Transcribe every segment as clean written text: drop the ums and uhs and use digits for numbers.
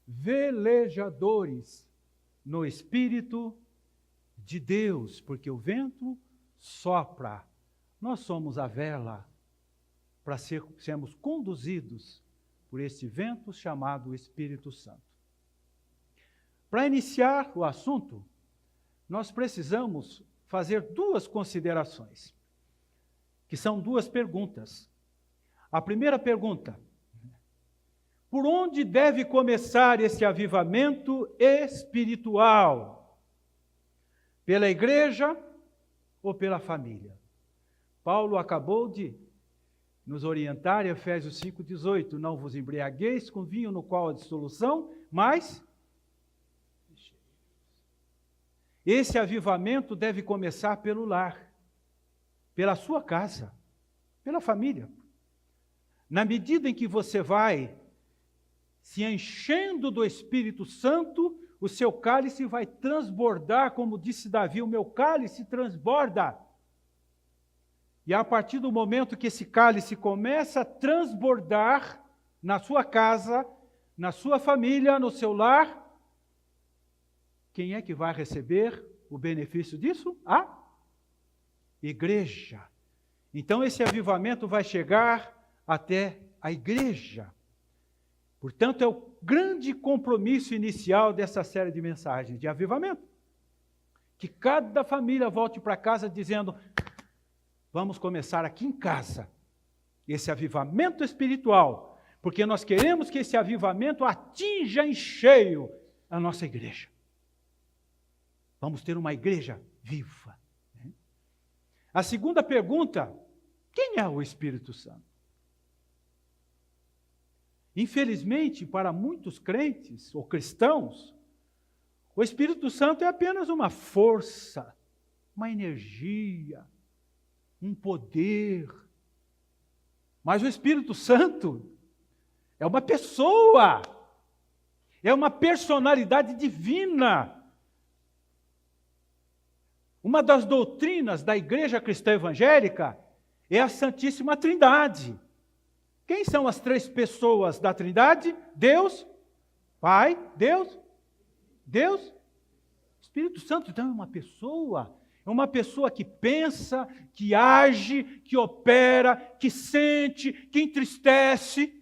velejadores no Espírito de Deus, porque o vento sopra. Nós somos a vela para sermos conduzidos por esse vento chamado Espírito Santo. Para iniciar o assunto, nós precisamos fazer duas considerações, que são duas perguntas. A primeira pergunta: por onde deve começar esse avivamento espiritual? Pela igreja ou pela família? Paulo acabou de nos orientar em Efésios 5,18, não vos embriagueis com vinho no qual há dissolução, mas esse avivamento deve começar pelo lar, pela sua casa, pela família. Na medida em que você vai se enchendo do Espírito Santo, o seu cálice vai transbordar, como disse Davi, o meu cálice transborda. E a partir do momento que esse cálice começa a transbordar na sua casa, na sua família, no seu lar, quem é que vai receber o benefício disso? A igreja. Então esse avivamento vai chegar até a igreja. Portanto, é o grande compromisso inicial dessa série de mensagens de avivamento. Que cada família volte para casa dizendo: vamos começar aqui em casa esse avivamento espiritual, porque nós queremos que esse avivamento atinja em cheio a nossa igreja. Vamos ter uma igreja viva. A segunda pergunta: quem é o Espírito Santo? Infelizmente, para muitos crentes ou cristãos, o Espírito Santo é apenas uma força, uma energia, um poder. Mas o Espírito Santo é uma pessoa, é uma personalidade divina. Uma das doutrinas da Igreja Cristã Evangélica é a Santíssima Trindade. Quem são as três pessoas da Trindade? Deus, Pai, Deus, Espírito Santo. Então é uma pessoa que pensa, que age, que opera, que sente, que entristece,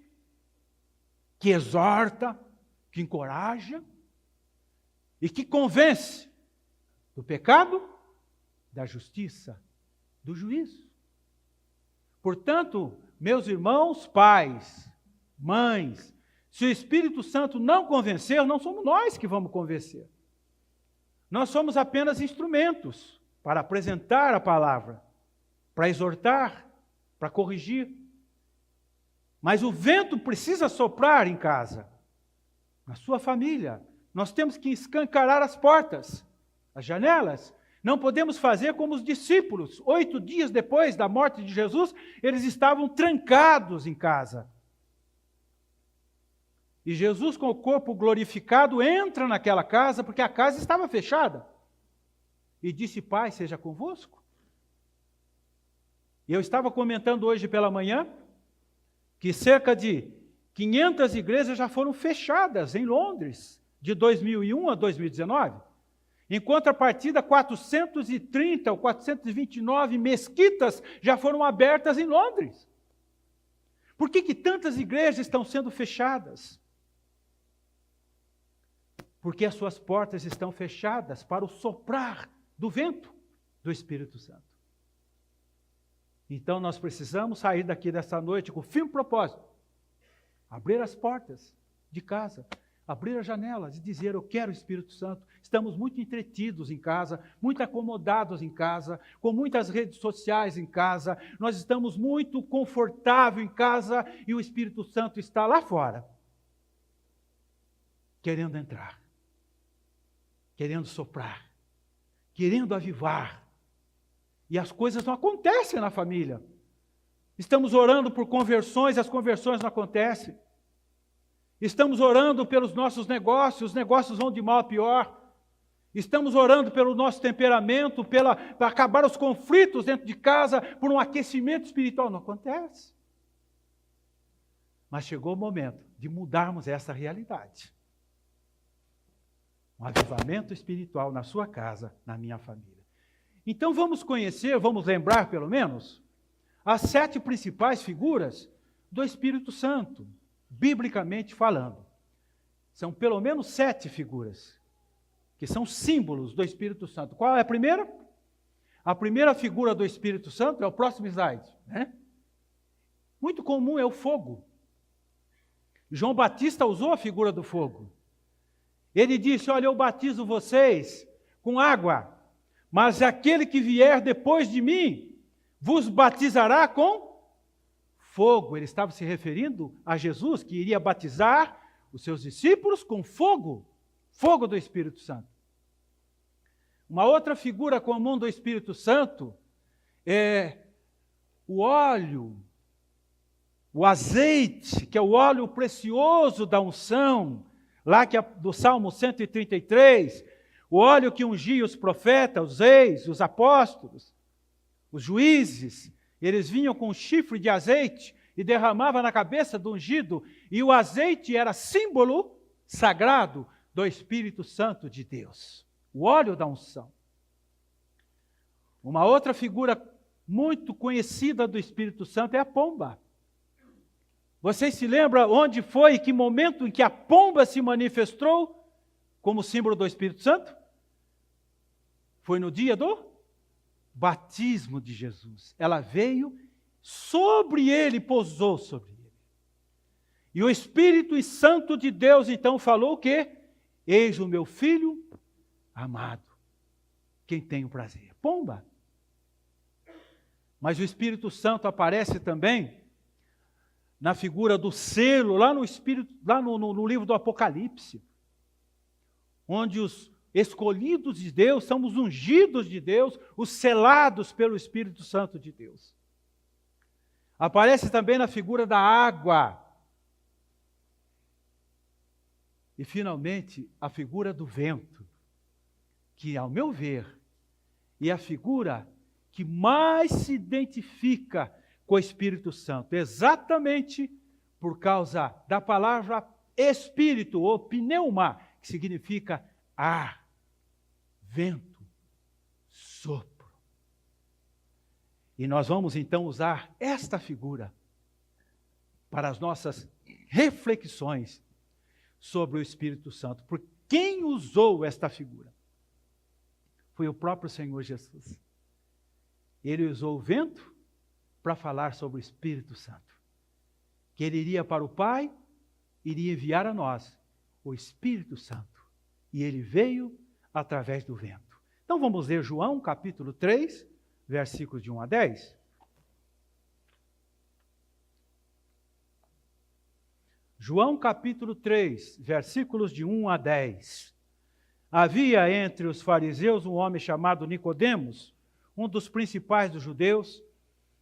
que exorta, que encoraja e que convence do pecado, da justiça, do juízo. Portanto, meus irmãos, pais, mães, se o Espírito Santo não convencer, não somos nós que vamos convencer. Nós somos apenas instrumentos para apresentar a palavra, para exortar, para corrigir. Mas o vento precisa soprar em casa, na sua família. Nós temos que escancarar as portas, as janelas. Não podemos fazer como os discípulos. 8 dias depois da morte de Jesus, eles estavam trancados em casa. E Jesus, com o corpo glorificado, entra naquela casa, porque a casa estava fechada. E disse: Pai, seja convosco. E eu estava comentando hoje pela manhã que cerca de 500 igrejas já foram fechadas em Londres, de 2001 a 2019. Em contrapartida, 430 ou 429 mesquitas já foram abertas em Londres. Por que tantas igrejas estão sendo fechadas? Porque as suas portas estão fechadas para o soprar do vento do Espírito Santo. Então nós precisamos sair daqui dessa noite com o firme propósito: abrir as portas de casa, abrir as janelas e dizer: eu quero o Espírito Santo. Estamos muito entretidos em casa, muito acomodados em casa, com muitas redes sociais em casa, nós estamos muito confortáveis em casa e o Espírito Santo está lá fora, querendo entrar, querendo soprar, querendo avivar. E as coisas não acontecem na família. Estamos orando por conversões, as conversões não acontecem. Estamos orando pelos nossos negócios, os negócios vão de mal a pior. Estamos orando pelo nosso temperamento, para acabar os conflitos dentro de casa, por um aquecimento espiritual. Não acontece. Mas chegou o momento de mudarmos essa realidade. Um avivamento espiritual na sua casa, na minha família. Então vamos conhecer, vamos lembrar pelo menos, as 7 principais figuras do Espírito Santo, biblicamente falando. São pelo menos 7 figuras, que são símbolos do Espírito Santo. Qual é a primeira? A primeira figura do Espírito Santo é o próximo slide, né? Muito comum é o fogo. João Batista usou a figura do fogo. Ele disse, olha, eu batizo vocês com água, mas aquele que vier depois de mim vos batizará com fogo. Ele estava se referindo a Jesus, que iria batizar os seus discípulos com fogo, fogo do Espírito Santo. Uma outra figura comum do Espírito Santo é o óleo, o azeite, que é o óleo precioso da unção, lá que é do Salmo 133, o óleo que ungia os profetas, os reis, os apóstolos, os juízes, eles vinham com um chifre de azeite e derramavam na cabeça do ungido, e o azeite era símbolo sagrado do Espírito Santo de Deus, o óleo da unção. Uma outra figura muito conhecida do Espírito Santo é a pomba. Vocês se lembram onde foi e que momento em que a pomba se manifestou como símbolo do Espírito Santo? Foi no dia do batismo de Jesus. Ela veio sobre ele, pousou sobre ele. E o Espírito Santo de Deus então falou o quê? Eis o meu filho amado, quem tem o prazer. Pomba. Mas o Espírito Santo aparece também na figura do selo, lá no livro do Apocalipse, onde os escolhidos de Deus são os ungidos de Deus, os selados pelo Espírito Santo de Deus. Aparece também na figura da água. E, finalmente, a figura do vento, que, ao meu ver, é a figura que mais se identifica com o Espírito Santo, exatamente por causa da palavra espírito, ou pneuma, que significa ar, vento, sopro. E nós vamos então usar esta figura para as nossas reflexões sobre o Espírito Santo. Por quem usou esta figura? Foi o próprio Senhor Jesus. Ele usou o vento para falar sobre o Espírito Santo, que ele iria para o Pai, iria enviar a nós o Espírito Santo, e ele veio através do vento. Então vamos ler João capítulo 3, versículos de 1 a 10. João capítulo 3, versículos de 1 a 10. Havia entre os fariseus um homem chamado Nicodemos, um dos principais dos judeus.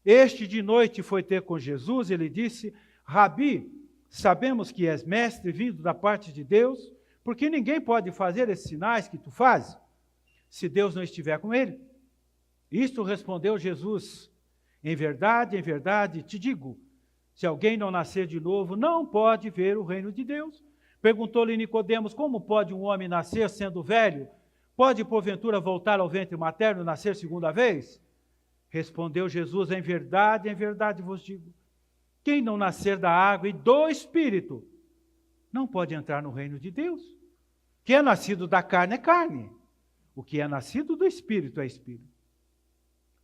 Este de noite foi ter com Jesus e lhe disse, Rabi, sabemos que és mestre vindo da parte de Deus, porque ninguém pode fazer esses sinais que tu fazes, se Deus não estiver com ele. Isto respondeu Jesus, em verdade, te digo, se alguém não nascer de novo, não pode ver o reino de Deus. Perguntou-lhe Nicodemos, como pode um homem nascer sendo velho? Pode, porventura, voltar ao ventre materno e nascer segunda vez? Respondeu Jesus, em verdade vos digo, quem não nascer da água e do Espírito, não pode entrar no reino de Deus. O que é nascido da carne é carne, o que é nascido do Espírito é Espírito.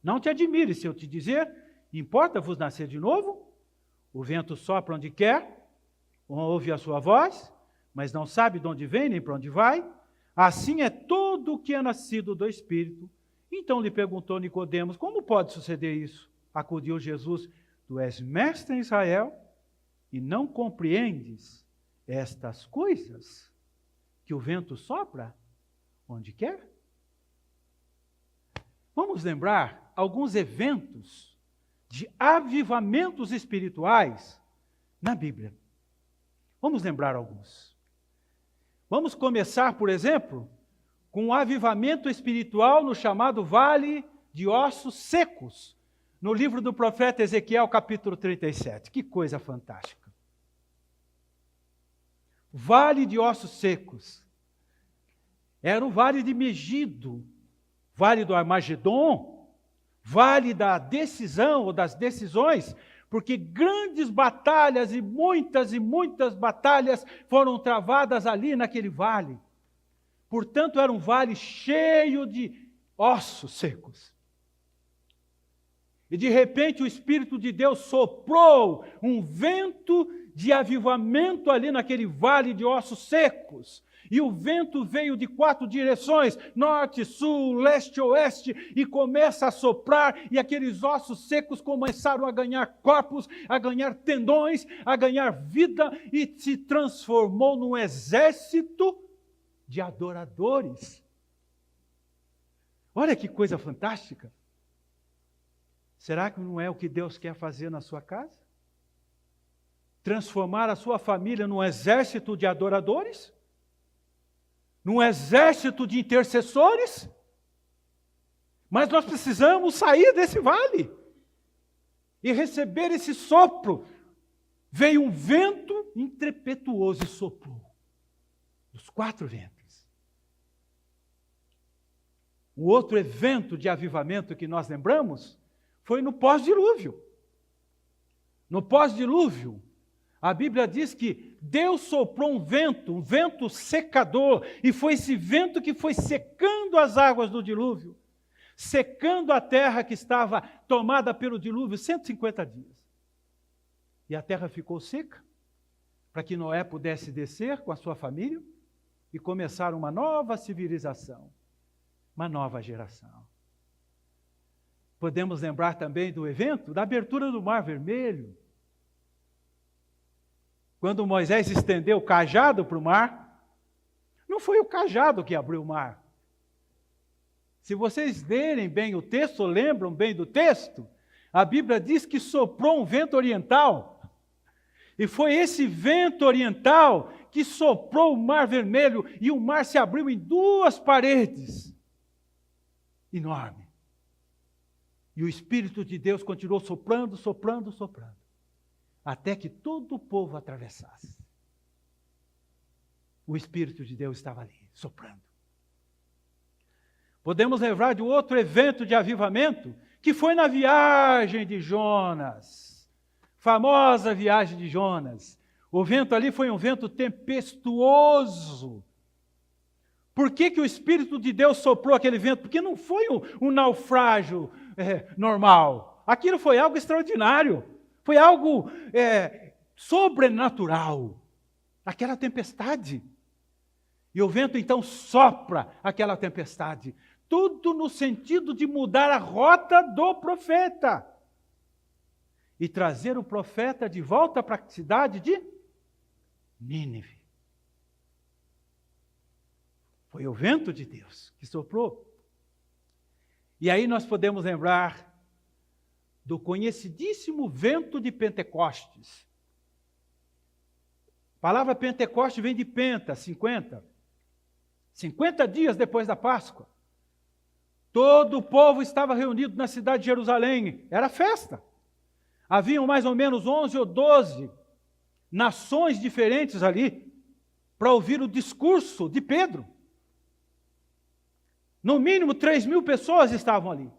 Não te admires se eu te dizer, importa-vos nascer de novo? O vento sopra onde quer, ouve a sua voz, mas não sabe de onde vem nem para onde vai. Assim é todo o que é nascido do Espírito. Então lhe perguntou Nicodemos, como pode suceder isso? Acudiu Jesus, tu és mestre em Israel e não compreendes estas coisas, que o vento sopra onde quer? Vamos lembrar alguns eventos de avivamentos espirituais na Bíblia. Vamos lembrar alguns. Vamos começar, por exemplo, com um avivamento espiritual no chamado Vale de Ossos Secos, no livro do profeta Ezequiel, capítulo 37. Que coisa fantástica. Vale de Ossos Secos. Era o vale de Megido, vale do Armagedon, vale da decisão ou das decisões, porque grandes batalhas e muitas batalhas foram travadas ali naquele vale. Portanto, era um vale cheio de ossos secos. E de repente o Espírito de Deus soprou um vento de avivamento ali naquele vale de ossos secos. E o vento veio de 4 direções, norte, sul, leste, oeste, e começa a soprar, e aqueles ossos secos começaram a ganhar corpos, a ganhar tendões, a ganhar vida, e se transformou num exército de adoradores. Olha que coisa fantástica! Será que não é o que Deus quer fazer na sua casa? Transformar a sua família num exército de adoradores? Num exército de intercessores? Mas nós precisamos sair desse vale e receber esse sopro. Veio um vento impetuoso e soprou dos 4 ventos. O outro evento de avivamento que nós lembramos foi no pós-dilúvio. No pós-dilúvio, a Bíblia diz que Deus soprou um vento secador, e foi esse vento que foi secando as águas do dilúvio, secando a terra que estava tomada pelo dilúvio 150 dias. E a terra ficou seca, para que Noé pudesse descer com a sua família e começar uma nova civilização, uma nova geração. Podemos lembrar também do evento da abertura do Mar Vermelho. Quando Moisés estendeu o cajado para o mar, não foi o cajado que abriu o mar. Se vocês lerem bem o texto, ou lembram bem do texto, a Bíblia diz que soprou um vento oriental. E foi esse vento oriental que soprou o Mar Vermelho, e o mar se abriu em 2 paredes enormes. E o Espírito de Deus continuou soprando, até que todo o povo atravessasse. O Espírito de Deus estava ali, soprando. Podemos lembrar de outro evento de avivamento, que foi na viagem de Jonas. Famosa viagem de Jonas. O vento ali foi um vento tempestuoso. Por que o Espírito de Deus soprou aquele vento? Porque não foi um naufrágio normal. Aquilo foi algo extraordinário. Foi algo sobrenatural. Aquela tempestade. E o vento então sopra aquela tempestade. Tudo no sentido de mudar a rota do profeta. E trazer o profeta de volta para a cidade de Nínive. Foi o vento de Deus que soprou. E aí nós podemos lembrar do conhecidíssimo vento de Pentecostes. A palavra Pentecoste vem de Penta, 50. 50 dias depois da Páscoa. Todo o povo estava reunido na cidade de Jerusalém. Era festa. Haviam mais ou menos 11 ou 12 nações diferentes ali para ouvir o discurso de Pedro. No mínimo 3.000 pessoas estavam ali.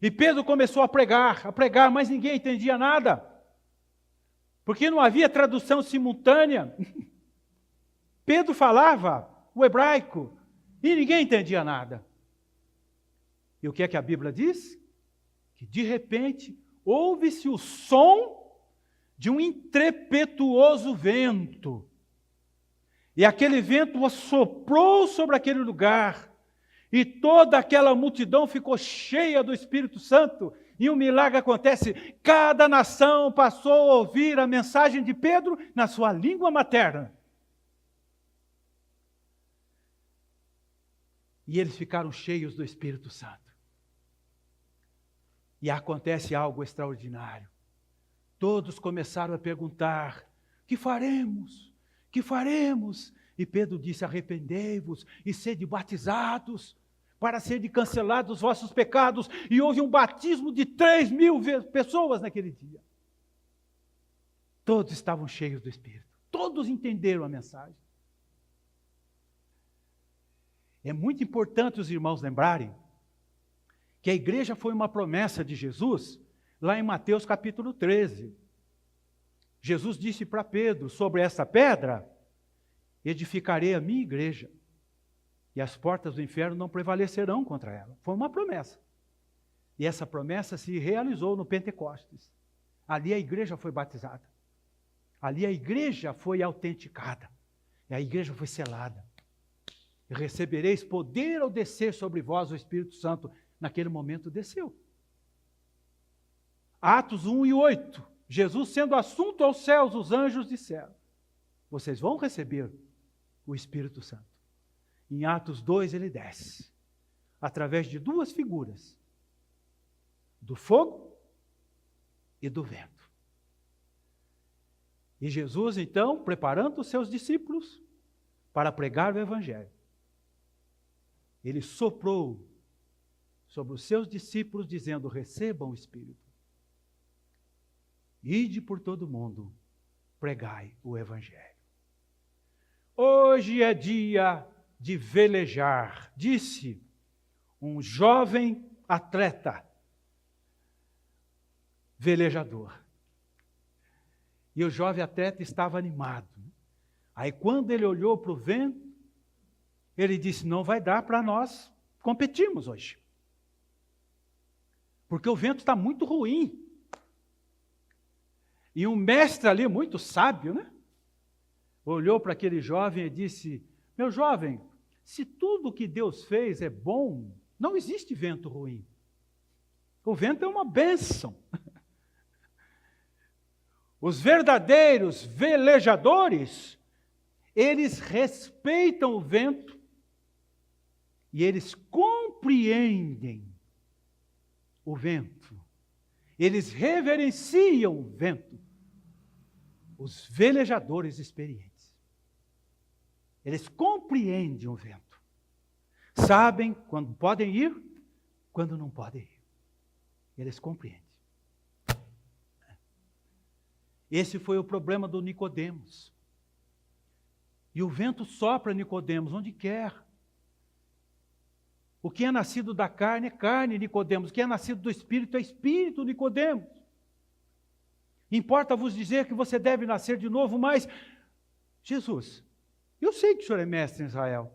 E Pedro começou a pregar, mas ninguém entendia nada. Porque não havia tradução simultânea. Pedro falava o hebraico e ninguém entendia nada. E o que é que a Bíblia diz? Que de repente ouve-se o som de um impetuoso vento. E aquele vento soprou sobre aquele lugar. E toda aquela multidão ficou cheia do Espírito Santo. E um milagre acontece. Cada nação passou a ouvir a mensagem de Pedro na sua língua materna. E eles ficaram cheios do Espírito Santo. E acontece algo extraordinário. Todos começaram a perguntar: que faremos? Que faremos? E Pedro disse: arrependei-vos e sede batizados, para serem cancelados os vossos pecados. E houve um batismo de 3.000 pessoas naquele dia. Todos estavam cheios do Espírito. Todos entenderam a mensagem. É muito importante os irmãos lembrarem que a igreja foi uma promessa de Jesus, lá em Mateus capítulo 13. Jesus disse para Pedro, sobre essa pedra, edificarei a minha igreja, e as portas do inferno não prevalecerão contra ela. Foi uma promessa. E essa promessa se realizou no Pentecostes. Ali a igreja foi batizada. Ali a igreja foi autenticada. E a igreja foi selada. E recebereis poder ao descer sobre vós o Espírito Santo. Naquele momento desceu. Atos 1 e 8. Jesus sendo assunto aos céus, os anjos disseram: vocês vão receber o Espírito Santo. Em Atos 2 ele desce. Através de duas figuras. Do fogo e do vento. E Jesus, então, preparando os seus discípulos para pregar o Evangelho, ele soprou sobre os seus discípulos, dizendo: recebam o Espírito. Ide por todo o mundo, pregai o Evangelho. Hoje é dia de velejar, disse um jovem atleta, velejador. E o jovem atleta estava animado. Aí quando ele olhou para o vento, ele disse: não vai dar para nós competirmos hoje. Porque o vento está muito ruim. E um mestre ali, muito sábio, né? Olhou para aquele jovem e disse: meu jovem, se tudo que Deus fez é bom, não existe vento ruim. O vento é uma bênção. Os verdadeiros velejadores, eles respeitam o vento e eles compreendem o vento. Eles reverenciam o vento. Os velejadores experientes. Eles compreendem o vento. Sabem quando podem ir, quando não podem ir. Eles compreendem. Esse foi o problema do Nicodemos. E o vento sopra Nicodemos onde quer. O que é nascido da carne é carne, Nicodemos. O que é nascido do Espírito é Espírito, Nicodemos. Importa-vos dizer que você deve nascer de novo, mas Jesus, eu sei que o Senhor é mestre em Israel.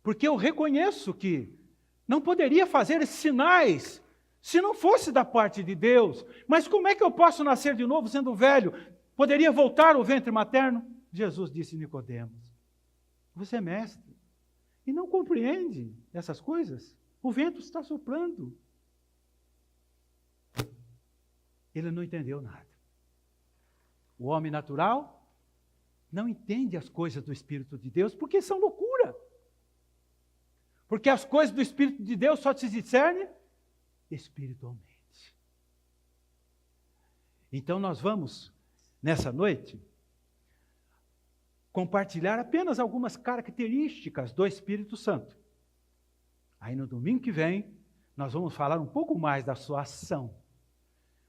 Porque eu reconheço que não poderia fazer esses sinais se não fosse da parte de Deus. Mas como é que eu posso nascer de novo sendo velho? Poderia voltar ao ventre materno? Jesus disse a Nicodemos: você é mestre e não compreende essas coisas. O vento está soprando. Ele não entendeu nada. O homem natural não entende as coisas do Espírito de Deus porque são loucura. Porque as coisas do Espírito de Deus só se discernem espiritualmente. Então nós vamos, nessa noite, compartilhar apenas algumas características do Espírito Santo. Aí no domingo que vem, nós vamos falar um pouco mais da sua ação.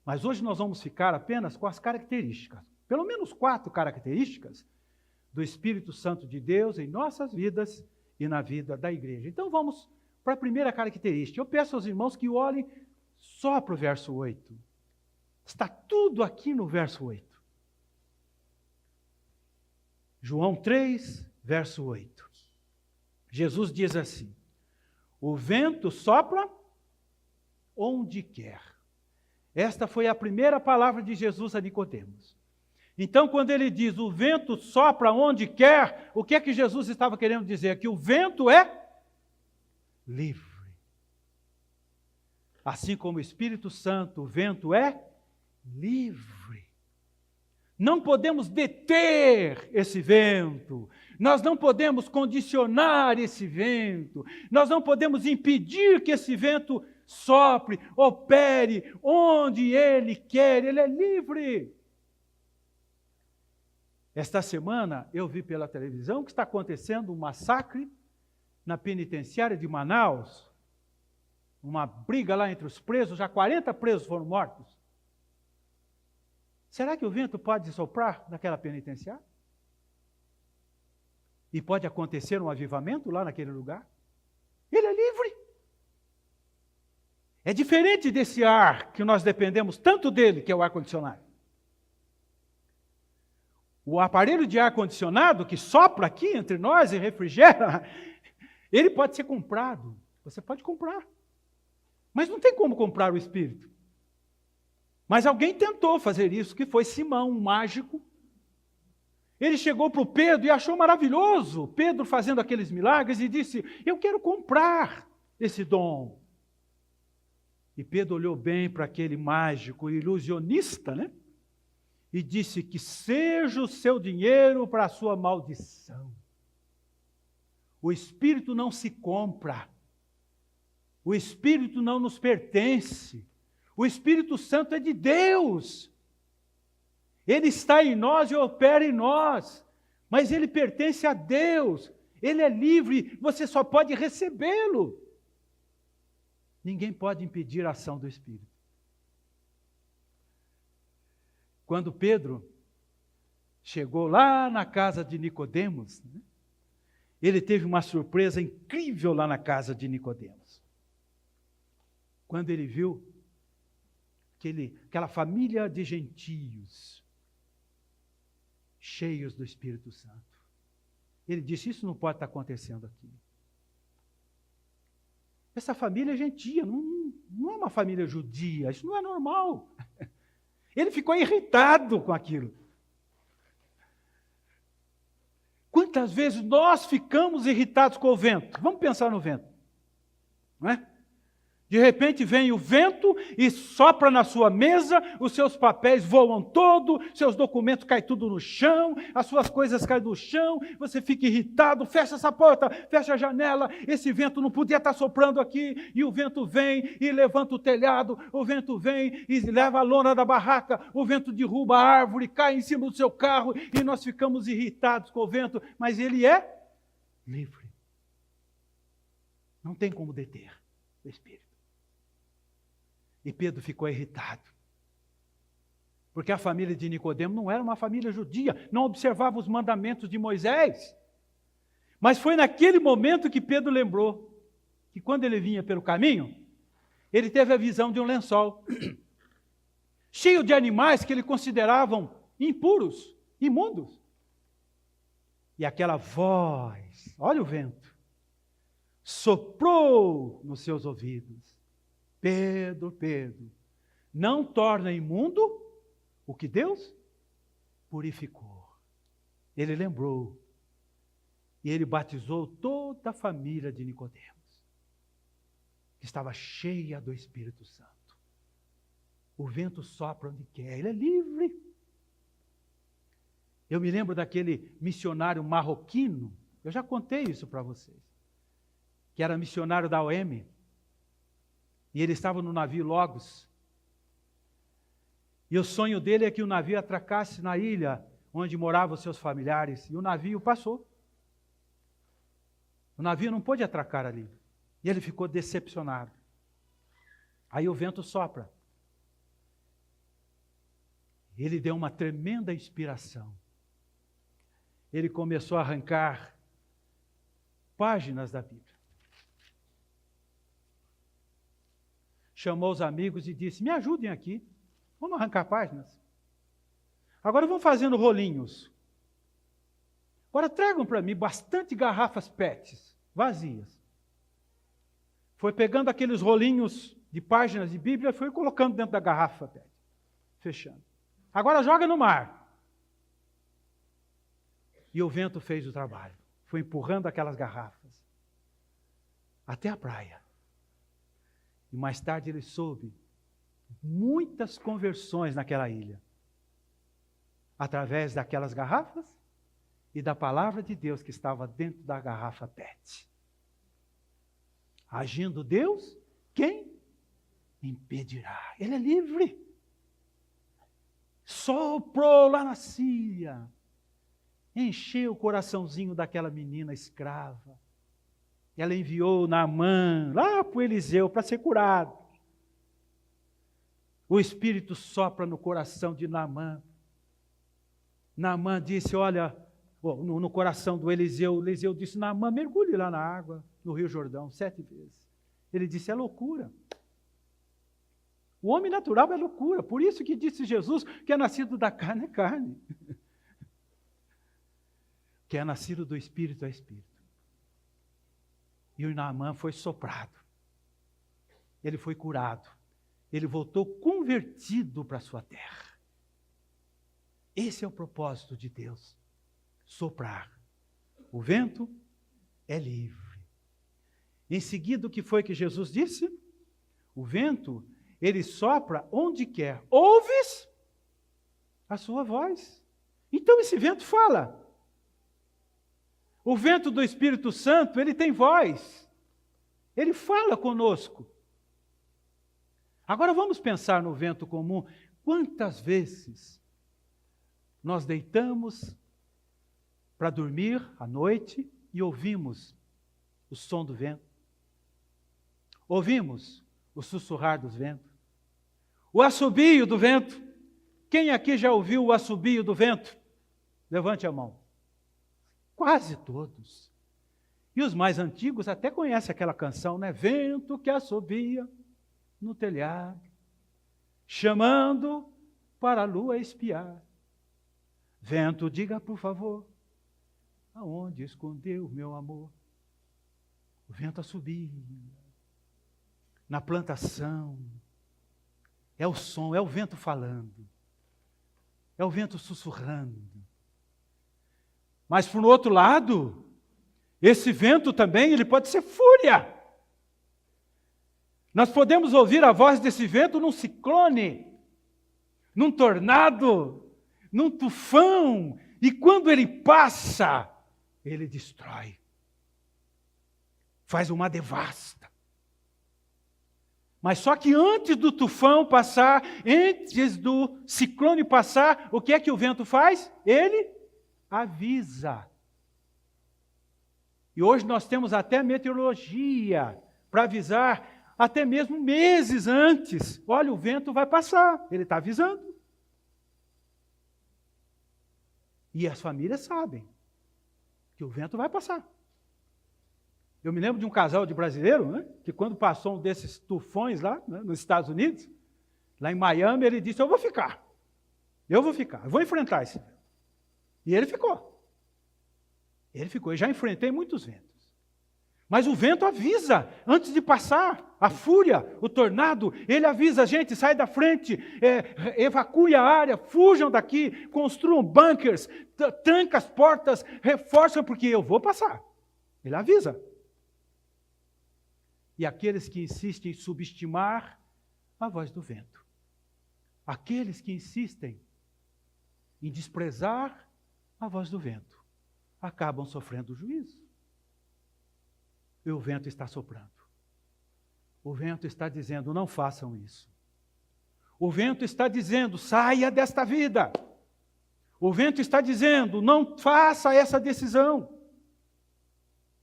Mas hoje nós vamos ficar apenas com as características, pelo menos 4 características do Espírito Santo de Deus em nossas vidas e na vida da igreja. Então vamos para a primeira característica. Eu peço aos irmãos que olhem só para o verso 8. Está tudo aqui no verso 8. João 3, verso 8. Jesus diz assim: o vento sopra onde quer. Esta foi a primeira palavra de Jesus a Nicodemos. Então, quando ele diz o vento sopra onde quer, o que é que Jesus estava querendo dizer? Que o vento é livre. Assim como o Espírito Santo, o vento é livre. Não podemos deter esse vento. Nós não podemos condicionar esse vento. Nós não podemos impedir que esse vento sopre, opere onde ele quer. Ele é livre. Esta semana eu vi pela televisão que está acontecendo um massacre na penitenciária de Manaus. Uma briga lá entre os presos, já 40 presos foram mortos. Será que o vento pode soprar naquela penitenciária? E pode acontecer um avivamento lá naquele lugar. Ele é livre. É diferente desse ar que nós dependemos tanto dele, que é o ar-condicionado. O aparelho de ar-condicionado que sopra aqui entre nós e refrigera, ele pode ser comprado. Você pode comprar. Mas não tem como comprar o Espírito. Mas alguém tentou fazer isso, que foi Simão, um mágico. Ele chegou para o Pedro e achou maravilhoso Pedro fazendo aqueles milagres e disse: eu quero comprar esse dom. E Pedro olhou bem para aquele mágico ilusionista, né? E disse: que seja o seu dinheiro para a sua maldição. O Espírito não se compra. O Espírito não nos pertence. O Espírito Santo é de Deus. Ele está em nós e opera em nós. Mas ele pertence a Deus. Ele é livre, você só pode recebê-lo. Ninguém pode impedir a ação do Espírito. Quando Pedro chegou lá na casa de Nicodemos, né, ele teve uma surpresa incrível lá na casa de Nicodemos. Quando ele viu aquela família de gentios, cheios do Espírito Santo. Ele disse: isso não pode estar acontecendo aqui. Essa família é gentia, não é uma família judia, isso não é normal. Ele ficou irritado com aquilo. Quantas vezes nós ficamos irritados com o vento? Vamos pensar no vento, não é? De repente vem o vento e sopra na sua mesa, os seus papéis voam todo, seus documentos caem tudo no chão, as suas coisas caem no chão, você fica irritado, fecha essa porta, fecha a janela, esse vento não podia estar soprando aqui, e o vento vem e levanta o telhado, o vento vem e leva a lona da barraca, o vento derruba a árvore, cai em cima do seu carro, e nós ficamos irritados com o vento, mas ele é livre. Não tem como deter o Espírito. E Pedro ficou irritado. Porque a família de Nicodemo não era uma família judia, não observava os mandamentos de Moisés. Mas foi naquele momento que Pedro lembrou que quando ele vinha pelo caminho, ele teve a visão de um lençol cheio de animais que ele consideravam impuros, imundos. E aquela voz, olha o vento, soprou nos seus ouvidos: Pedro, Pedro, não torna imundo o que Deus purificou. Ele lembrou. E ele batizou toda a família de Nicodemos, que estava cheia do Espírito Santo. O vento sopra onde quer, ele é livre. Eu me lembro daquele missionário marroquino, eu já contei isso para vocês, que era missionário da OM. E ele estava no navio Logos. E o sonho dele é que o navio atracasse na ilha onde moravam os seus familiares. E o navio passou. O navio não pôde atracar ali. E ele ficou decepcionado. Aí o vento sopra. Ele deu uma tremenda inspiração. Ele começou a arrancar páginas da Bíblia. Chamou os amigos e disse: me ajudem aqui, vamos arrancar páginas. Agora vamos fazendo rolinhos. Agora tragam para mim bastante garrafas PETs, vazias. Foi pegando aqueles rolinhos de páginas de Bíblia e foi colocando dentro da garrafa PET, fechando. Agora joga no mar. E o vento fez o trabalho, foi empurrando aquelas garrafas até a praia. E mais tarde ele soube muitas conversões naquela ilha, através daquelas garrafas e da palavra de Deus que estava dentro da garrafa PET. Agindo Deus, quem impedirá? Ele é livre. Soprou lá na Síria, encheu o coraçãozinho daquela menina escrava. Ela enviou Naamã lá para o Eliseu para ser curado. O Espírito sopra no coração de Naamã. Naamã disse: olha, no coração do Eliseu. Eliseu disse, Naamã, mergulhe lá na água, no Rio Jordão, 7 vezes. Ele disse, é loucura. O homem natural é loucura. Por isso que disse Jesus, que é nascido da carne é carne. Que é nascido do Espírito é Espírito. E o Naamã foi soprado. Ele foi curado. Ele voltou convertido para a sua terra. Esse é o propósito de Deus. Soprar. O vento é livre. Em seguida, o que foi que Jesus disse? O vento, ele sopra onde quer. Ouves a sua voz. Então esse vento fala. O vento do Espírito Santo, ele tem voz. Ele fala conosco. Agora vamos pensar no vento comum. Quantas vezes nós deitamos para dormir à noite e ouvimos o som do vento? Ouvimos o sussurrar dos ventos? O assobio do vento? Quem aqui já ouviu o assobio do vento? Levante a mão. Quase todos. E os mais antigos até conhecem aquela canção, né? Vento que assobia no telhado, chamando para a lua espiar. Vento, diga por favor, aonde escondeu meu amor? O vento assobia. Na plantação. É o som, é o vento falando. É o vento sussurrando. Mas, por outro lado, esse vento também, ele pode ser fúria. Nós podemos ouvir a voz desse vento num ciclone, num tornado, num tufão. E quando ele passa, ele destrói. Faz uma devasta. Mas só que antes do tufão passar, antes do ciclone passar, o que é que o vento faz? Ele avisa. E hoje nós temos até meteorologia para avisar, até mesmo meses antes. Olha, o vento vai passar, ele está avisando. E as famílias sabem que o vento vai passar. Eu me lembro de um casal de brasileiro, né, que quando passou um desses tufões lá, né, nos Estados Unidos, lá em Miami, ele disse, eu vou ficar, eu vou enfrentar esse vento. E ele ficou. Eu já enfrentei muitos ventos. Mas o vento avisa, antes de passar, a fúria, o tornado, ele avisa, gente, sai da frente, evacue a área, fujam daqui, construam bunkers, tranca as portas, reforçam, porque eu vou passar. Ele avisa. E aqueles que insistem em subestimar a voz do vento. Aqueles que insistem em desprezar a voz do vento, acabam sofrendo juízo. E o vento está soprando. O vento está dizendo, não façam isso. O vento está dizendo, saia desta vida. O vento está dizendo, não faça essa decisão.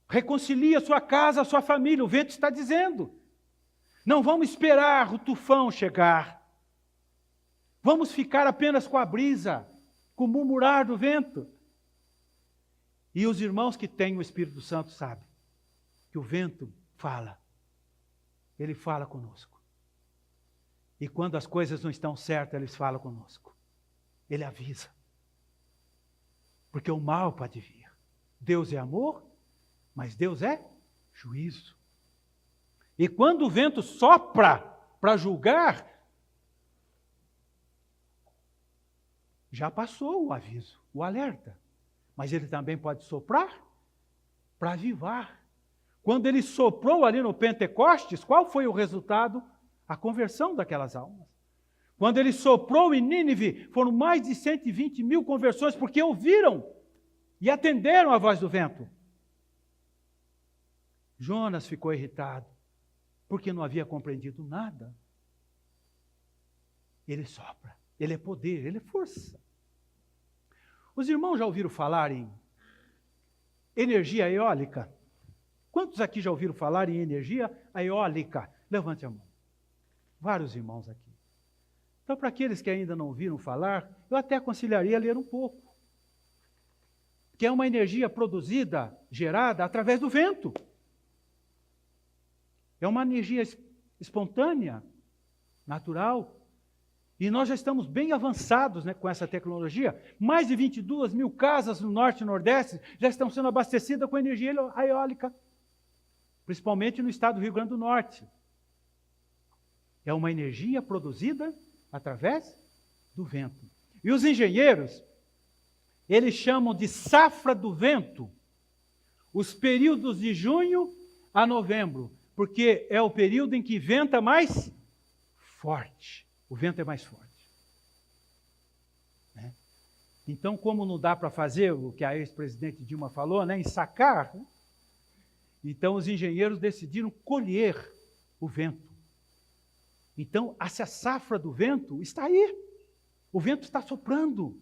Reconcilie a sua casa, a sua família. O vento está dizendo. Não vamos esperar o tufão chegar. Vamos ficar apenas com a brisa, com o murmurar do vento. E os irmãos que têm o Espírito Santo sabem que o vento fala. Ele fala conosco. E quando as coisas não estão certas, ele fala conosco. Ele avisa. Porque o mal pode vir. Deus é amor, mas Deus é juízo. E quando o vento sopra para julgar, já passou o aviso, o alerta. Mas ele também pode soprar para avivar. Quando ele soprou ali no Pentecostes, qual foi o resultado? A conversão daquelas almas. Quando ele soprou em Nínive, foram mais de 120 mil conversões, porque ouviram e atenderam a voz do vento. Jonas ficou irritado, porque não havia compreendido nada. Ele sopra, ele é poder, ele é força. Os irmãos já ouviram falar em energia eólica? Quantos aqui já ouviram falar em energia eólica? Levante a mão. Vários irmãos aqui. Então, para aqueles que ainda não ouviram falar, eu até aconselharia a ler um pouco. que é uma energia produzida, gerada através do vento. É uma energia espontânea, natural. E nós já estamos bem avançados, né, com essa tecnologia. Mais de 22 mil casas no norte e nordeste já estão sendo abastecidas com energia eólica, principalmente no estado do Rio Grande do Norte. É uma energia produzida através do vento. E os engenheiros, eles chamam de safra do vento os períodos de junho a novembro, porque é o período em que venta mais forte. O vento é mais forte. Né? Então, como não dá para fazer o que a ex-presidente Dilma falou, né, ensacar, né? Então os engenheiros decidiram colher o vento. Então, essa safra do vento está aí. O vento está soprando.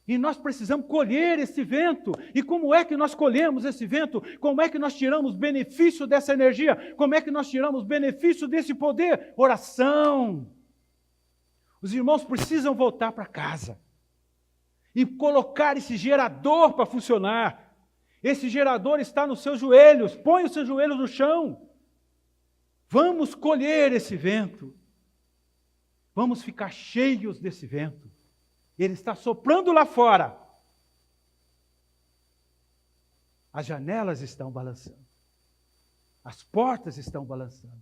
E nós precisamos colher esse vento. E como é que nós colhemos esse vento? Como é que nós tiramos benefício dessa energia? Como é que nós tiramos benefício desse poder? Oração. Os irmãos precisam voltar para casa e colocar esse gerador para funcionar. Esse gerador está nos seus joelhos. Põe os seus joelhos no chão. Vamos colher esse vento. Vamos ficar cheios desse vento. Ele está soprando lá fora. As janelas estão balançando. As portas estão balançando.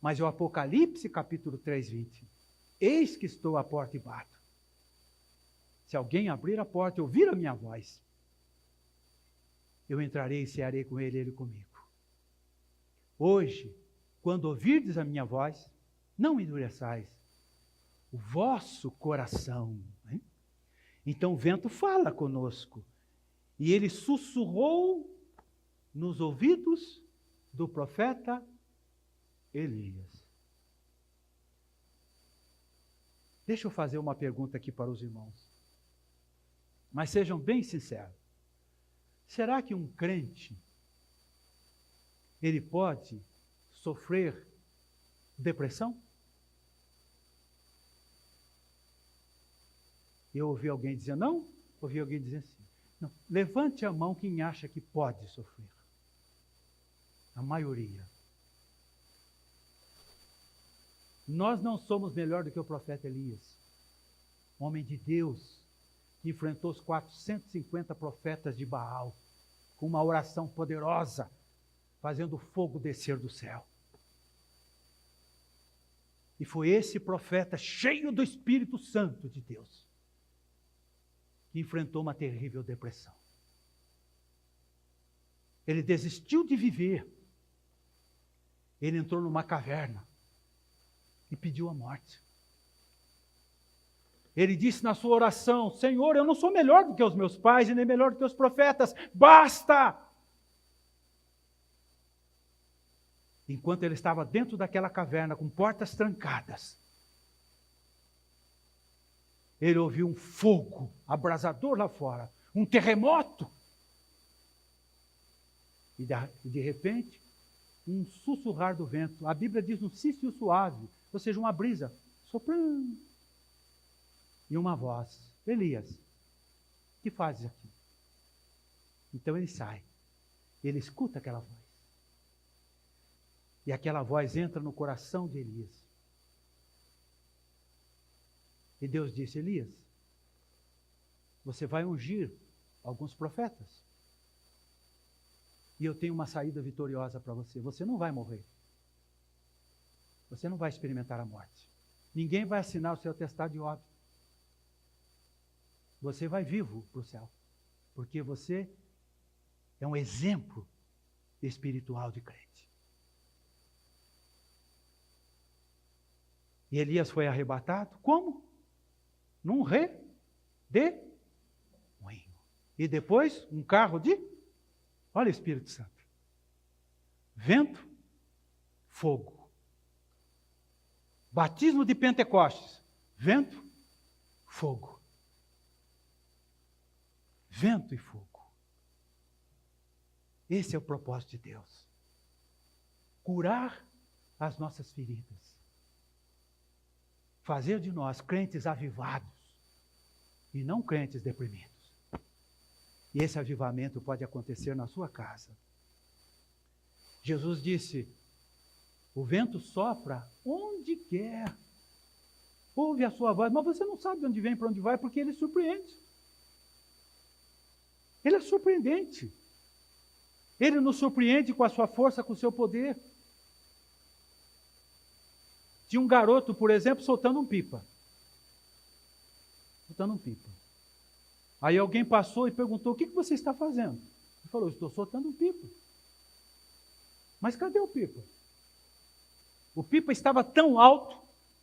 Mas o Apocalipse, capítulo 3, 20. Eis que estou à porta e bato. Se alguém abrir a porta e ouvir a minha voz, eu entrarei e cearei com ele e ele comigo. Hoje, quando ouvirdes a minha voz, não endureçais o vosso coração. Né? Então o vento fala conosco. E ele sussurrou nos ouvidos do profeta Elias. Deixa eu fazer uma pergunta aqui para os irmãos. Mas sejam bem sinceros. Será que um crente, ele pode sofrer depressão? Eu ouvi alguém dizer não, ouvi alguém dizer sim. Não. Levante a mão quem acha que pode sofrer. A maioria. Nós não somos melhor do que o profeta Elias, homem de Deus, que enfrentou os 450 profetas de Baal, com uma oração poderosa, fazendo o fogo descer do céu. E foi esse profeta, cheio do Espírito Santo de Deus, que enfrentou uma terrível depressão. Ele desistiu de viver. Ele entrou numa caverna e pediu a morte. Ele disse na sua oração: Senhor, eu não sou melhor do que os meus pais e nem melhor do que os profetas. Basta! Enquanto ele estava dentro daquela caverna, com portas trancadas, ele ouviu um fogo abrasador lá fora, um terremoto. E de repente, um sussurrar do vento. A Bíblia diz um cício suave, ou seja, uma brisa soprando. E uma voz: Elias, o que fazes aqui? Então ele sai, ele escuta aquela voz. E aquela voz entra no coração de Elias. E Deus disse: Elias, você vai ungir alguns profetas. E eu tenho uma saída vitoriosa para você. Você não vai morrer. Você não vai experimentar a morte. Ninguém vai assinar o seu atestado de óbito. Você vai vivo para o céu. Porque você é um exemplo espiritual de crente. E Elias foi arrebatado. Como? Num redemoinho. E depois, um carro de... Olha o Espírito Santo. Vento, fogo. Batismo de Pentecostes. Vento, fogo. Vento e fogo. Esse é o propósito de Deus. Curar as nossas feridas. Fazer de nós crentes avivados e não crentes deprimidos. E esse avivamento pode acontecer na sua casa. Jesus disse, o vento sopra onde quer. Ouve a sua voz, mas você não sabe de onde vem, para onde vai, porque ele surpreende. Ele é surpreendente. Ele nos surpreende com a sua força, com o seu poder. Tinha um garoto, por exemplo, soltando um pipa. Soltando um pipa. Aí alguém passou e perguntou, o que você está fazendo? Ele falou, estou soltando um pipa. Mas cadê o pipa? O pipa estava tão alto,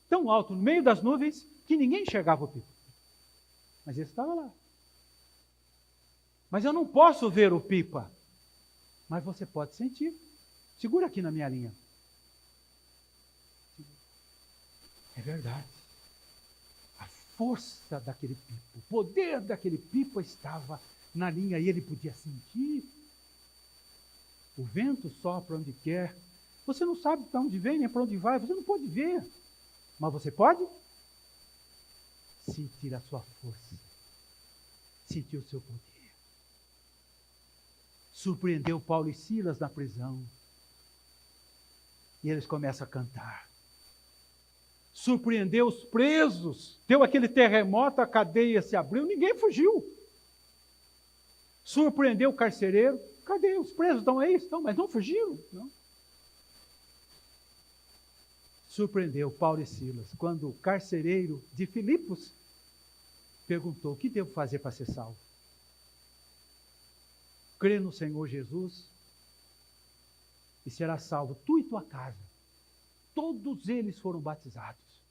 no meio das nuvens, que ninguém enxergava o pipa. Mas ele estava lá. Mas eu não posso ver o pipa. Mas você pode sentir. Segura aqui na minha linha. É verdade. A força daquele pipa, o poder daquele pipa estava na linha e ele podia sentir. O vento sopra onde quer. Você não sabe para onde vem, nem para onde vai, você não pode ver. Mas você pode sentir a sua força, sentir o seu poder. Surpreendeu Paulo e Silas na prisão. E eles começam a cantar. Surpreendeu os presos. Deu aquele terremoto, a cadeia se abriu, ninguém fugiu. Surpreendeu o carcereiro. Cadê? Os presos estão aí? Estão, mas não fugiram. Não. Surpreendeu Paulo e Silas, quando o carcereiro de Filipos perguntou, o que devo fazer para ser salvo? Crê no Senhor Jesus e será salvo, tu e tua casa. Todos eles foram batizados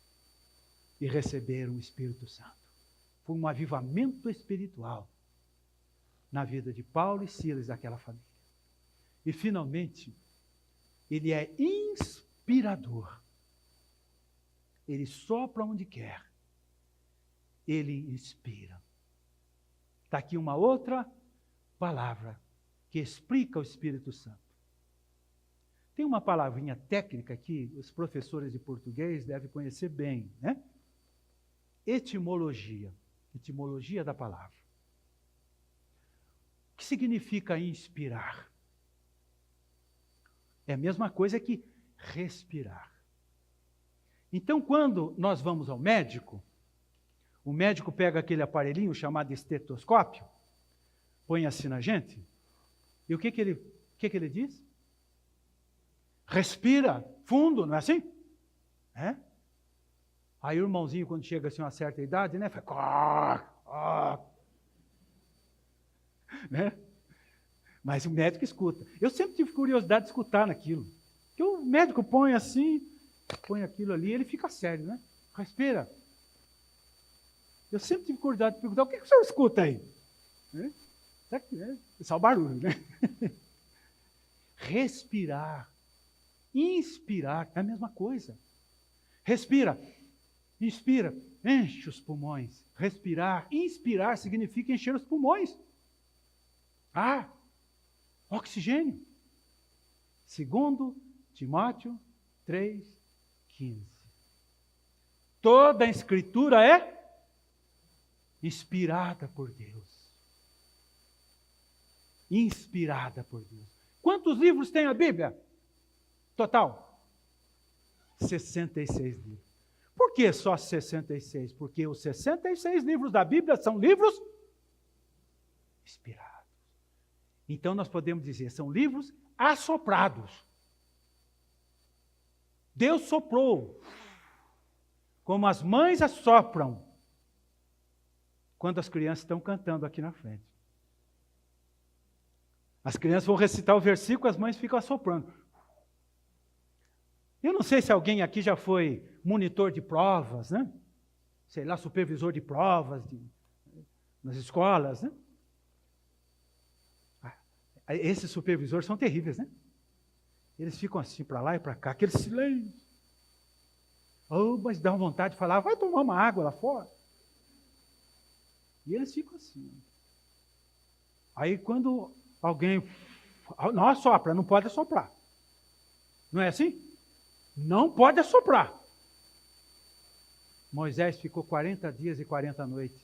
e receberam o Espírito Santo. Foi um avivamento espiritual na vida de Paulo e Silas, daquela família. E finalmente, ele é inspirador. Ele sopra onde quer. Ele inspira. Está aqui uma outra palavra que explica o Espírito Santo. Tem uma palavrinha técnica que os professores de português devem conhecer bem, né? Etimologia. Etimologia da palavra. O que significa inspirar? É a mesma coisa que respirar. Então, quando nós vamos ao médico, o médico pega aquele aparelhinho chamado estetoscópio, põe assim na gente, e o que ele diz? Respira fundo, não é assim? É? Aí o irmãozinho, quando chega assim a uma certa idade, né, faz... né? Mas o médico escuta. Eu sempre tive curiosidade de escutar naquilo. Porque o médico põe assim, põe aquilo ali, ele fica sério, né? Respira. Eu sempre tive curiosidade de perguntar, o que o senhor escuta aí? Será que é só o barulho, né? Respirar. Inspirar é a mesma coisa. Respira, inspira, enche os pulmões. Respirar, inspirar significa encher os pulmões. Ar, oxigênio. 2 Timóteo 3,15. Toda a Escritura é inspirada por Deus. Inspirada por Deus. Quantos livros tem a Bíblia? Total? 66 livros. Por que só 66? Porque os 66 livros da Bíblia são livros inspirados. Então nós podemos dizer, são livros assoprados. Deus soprou, como as mães assopram, quando as crianças estão cantando aqui na frente. As crianças vão recitar o versículo, as mães ficam assoprando. Eu não sei se alguém aqui já foi monitor de provas, né? Sei lá, supervisor de provas nas escolas, né? Esses supervisores são terríveis, né? Eles ficam assim para lá e para cá, aquele silêncio. Oh, mas dá vontade de falar, vai tomar uma água lá fora. E eles ficam assim. Aí quando alguém... Não assopra, não pode assoprar. Não é assim? Não pode assoprar. Moisés ficou 40 dias e 40 noites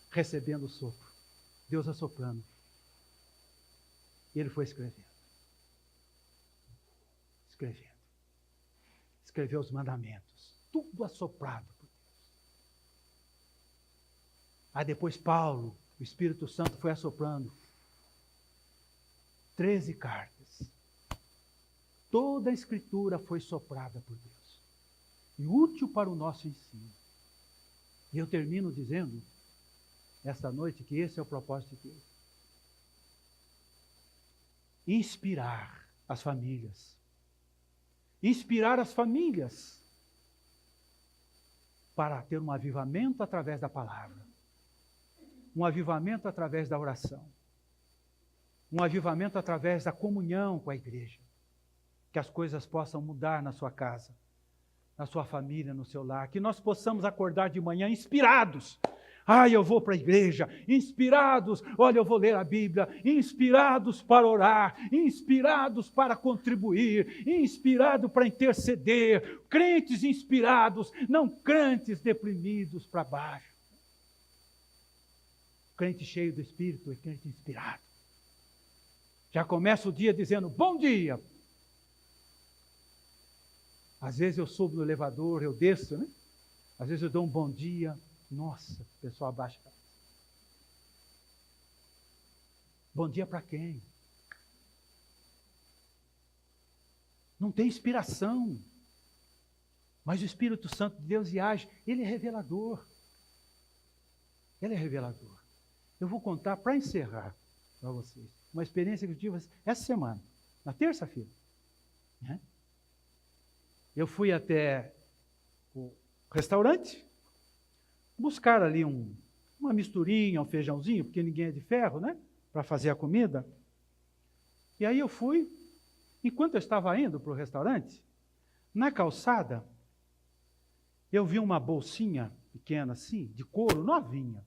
recebendo o sopro. Deus assoprando. E ele foi escrevendo. Escreveu os mandamentos. Tudo assoprado por Deus. Aí depois Paulo, o Espírito Santo foi assoprando 13 cartas. Toda a Escritura foi soprada por Deus. E útil para o nosso ensino. E eu termino dizendo, esta noite, que esse é o propósito de Deus. Inspirar as famílias. Inspirar as famílias para ter um avivamento através da palavra. Um avivamento através da oração. Um avivamento através da comunhão com a igreja. Que as coisas possam mudar na sua casa, na sua família, no seu lar. Que nós possamos acordar de manhã inspirados. Eu vou para a igreja, inspirados, olha, eu vou ler a Bíblia, inspirados para orar, inspirados para contribuir, inspirados para interceder, crentes inspirados, não crentes deprimidos para baixo. Crente cheio do Espírito é crente inspirado. Já começa o dia dizendo, bom dia. Às vezes eu subo no elevador, eu desço, né? Às vezes eu dou um bom dia. Nossa, o pessoal abaixa a cabeça. Bom dia para quem? Não tem inspiração. Mas o Espírito Santo de Deus age. Ele é revelador. Ele é revelador. Eu vou contar para encerrar para vocês uma experiência que eu tive essa semana, na terça-feira. Né? Eu fui até o restaurante, buscar ali uma misturinha, um feijãozinho, porque ninguém é de ferro, né? Para fazer a comida. E aí eu fui, enquanto eu estava indo para o restaurante, na calçada, eu vi uma bolsinha pequena assim, de couro, novinha.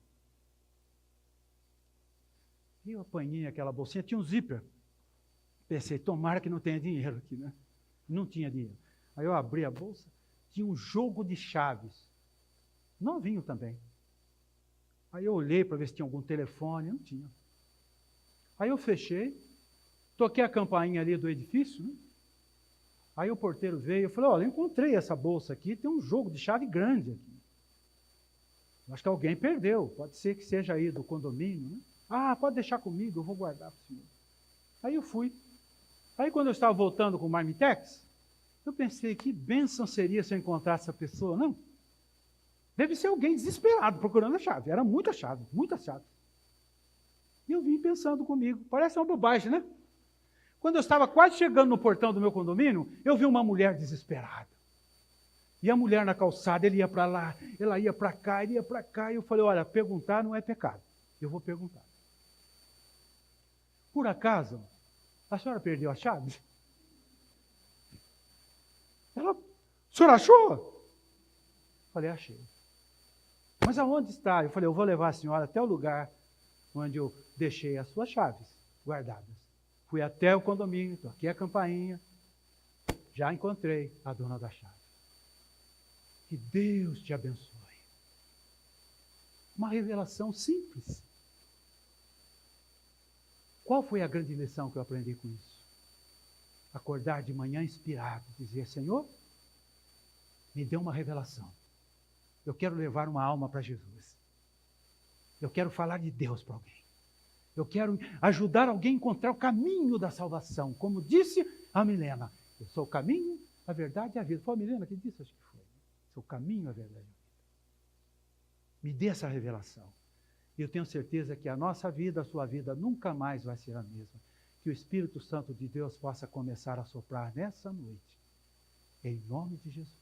E eu apanhei aquela bolsinha, tinha um zíper. Pensei, tomara que não tenha dinheiro aqui, né? Não tinha dinheiro. Aí eu abri a bolsa, tinha um jogo de chaves. Novinho também. Aí eu olhei para ver se tinha algum telefone, não tinha. Aí eu fechei, toquei a campainha ali do edifício, né? Aí o porteiro veio e falou, olha, eu encontrei essa bolsa aqui, tem um jogo de chave grande aqui. Acho que alguém perdeu, pode ser que seja aí do condomínio, né? Pode deixar comigo, eu vou guardar para o senhor. Aí eu fui. Aí quando eu estava voltando com o Marmitex, eu pensei, que bênção seria se eu encontrasse essa pessoa, não? Deve ser alguém desesperado procurando a chave. Era muita chave, muitas chaves. E eu vim pensando comigo, parece uma bobagem, né? Quando eu estava quase chegando no portão do meu condomínio, eu vi uma mulher desesperada. E a mulher na calçada, ele ia para lá, ela ia para cá, ele ia para cá. E eu falei, olha, perguntar não é pecado. Eu vou perguntar. Por acaso, a senhora perdeu a chave? Ela, a senhora achou? Falei, achei. Mas aonde está? Eu falei, eu vou levar a senhora até o lugar onde eu deixei as suas chaves guardadas. Fui até o condomínio, toquei a campainha, já encontrei a dona da chave. Que Deus te abençoe. Uma revelação simples. Qual foi a grande lição que eu aprendi com isso? Acordar de manhã inspirado, dizer, Senhor, me dê uma revelação. Eu quero levar uma alma para Jesus. Eu quero falar de Deus para alguém. Eu quero ajudar alguém a encontrar o caminho da salvação. Como disse a Milena, eu sou o caminho, a verdade e a vida. Foi a Milena que disse? Acho que foi. Sou o caminho, a verdade e a vida. Me dê essa revelação. E eu tenho certeza que a nossa vida, a sua vida, nunca mais vai ser a mesma. Que o Espírito Santo de Deus possa começar a soprar nessa noite. Em nome de Jesus.